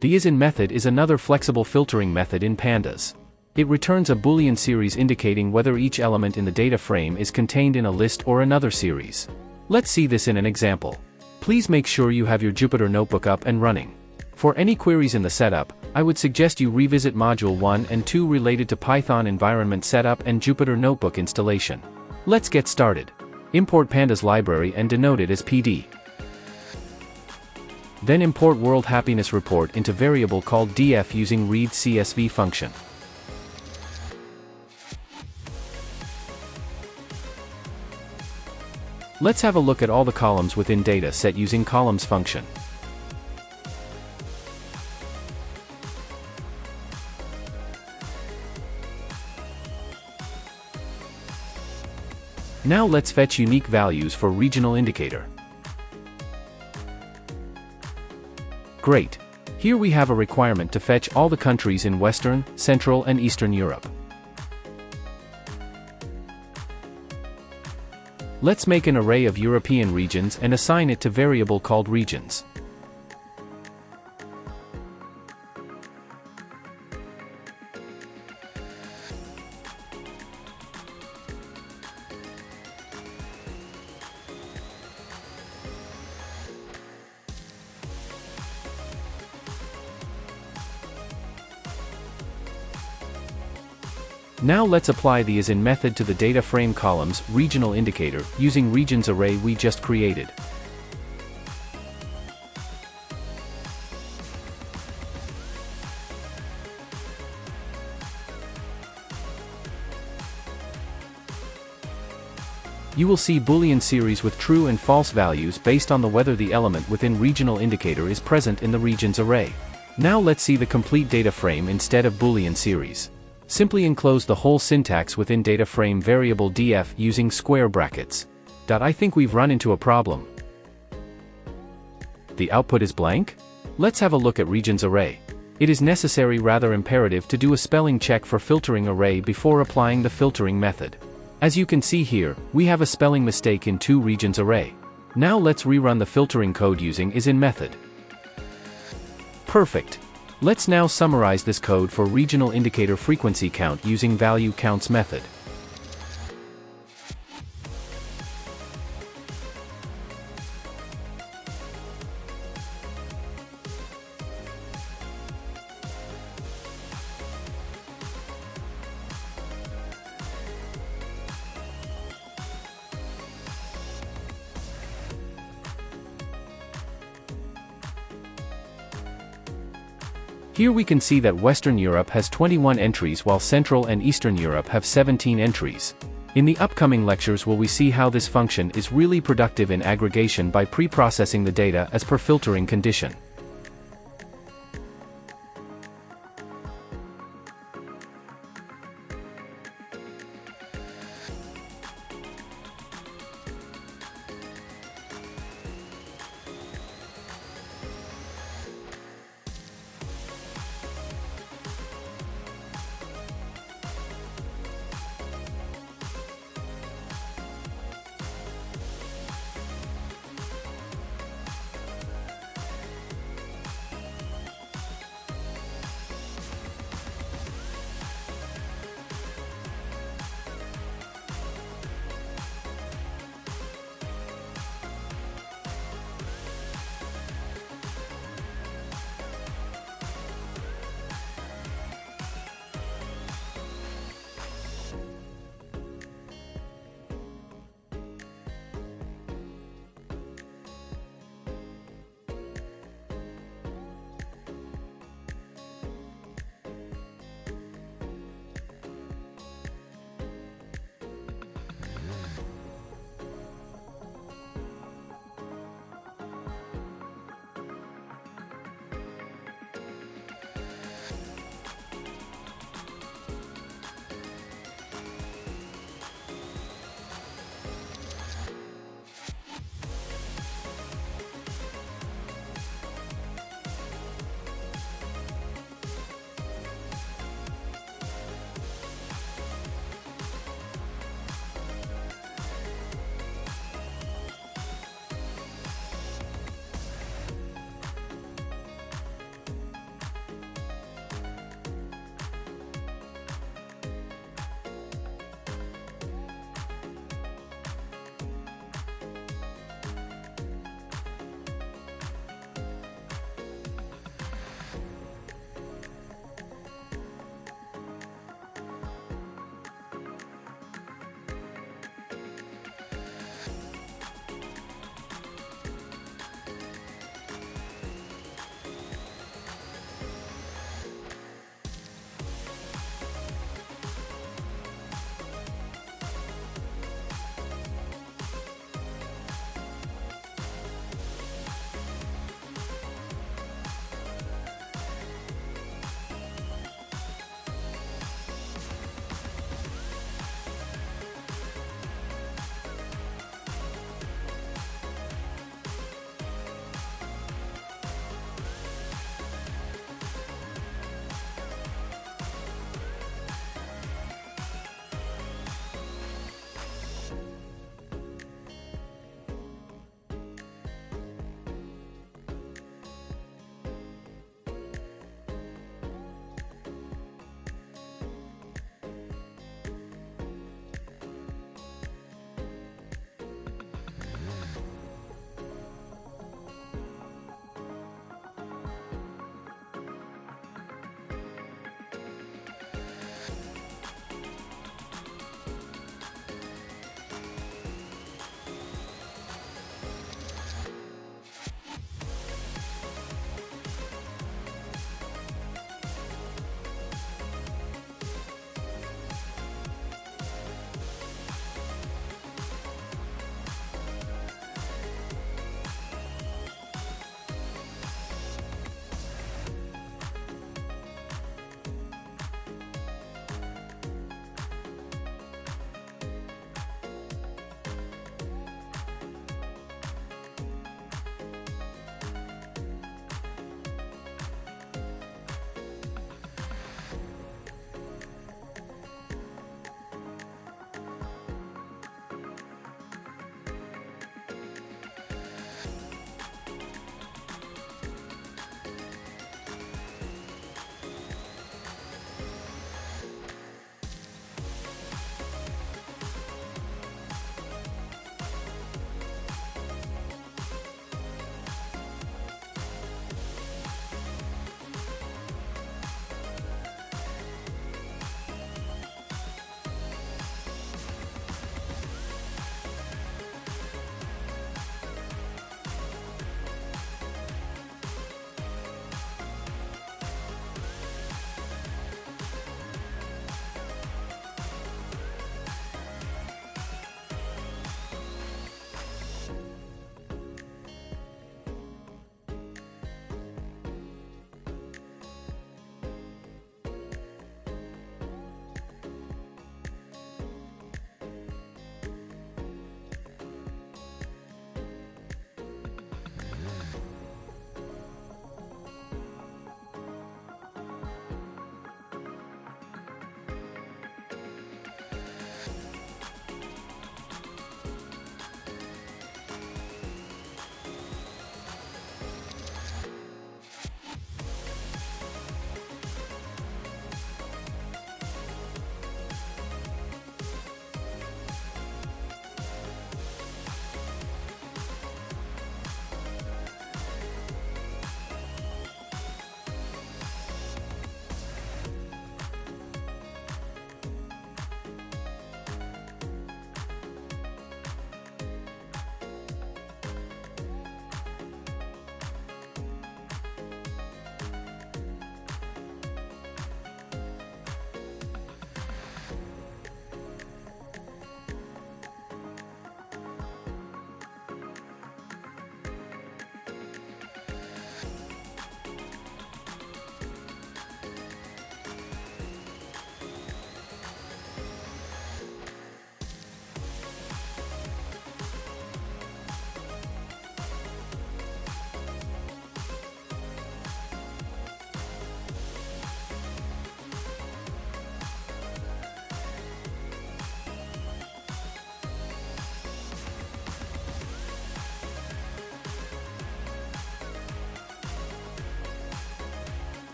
The isin method is another flexible filtering method in pandas. It returns a Boolean series indicating whether each element in the data frame is contained in a list or another series. Let's see this in an example. Please make sure you have your Jupyter Notebook up and running. For any queries in the setup, I would suggest you revisit Module 1 and 2 related to Python environment setup and Jupyter Notebook installation. Let's get started. Import pandas library and denote it as PD. Then import World Happiness Report into variable called df using read CSV function. Let's have a look at all the columns within data set using columns function. Now let's fetch unique values for regional indicator. Great. Here we have a requirement to fetch all the countries in Western, Central and Eastern Europe. Let's make an array of European regions and assign it to variable called regions. Now let's apply the isin method to the data frame columns regional indicator using regions array we just created. You will see Boolean series with true and false values based on whether the element within regional indicator is present in the regions array. Now let's see the complete data frame instead of Boolean series. Simply enclose the whole syntax within data frame variable df using square brackets. I think we've run into a problem. The output is blank? Let's have a look at regions array. It is necessary rather imperative to do a spelling check for filtering array before applying the filtering method. As you can see here, we have a spelling mistake in 2 regions array. Now let's rerun the filtering code using isin method. Perfect. Let's now summarize this code for regional indicator frequency count using value counts method. Here we can see that Western Europe has 21 entries while Central and Eastern Europe have 17 entries. In the upcoming lectures will we see how this function is really productive in aggregation by pre-processing the data as per filtering condition.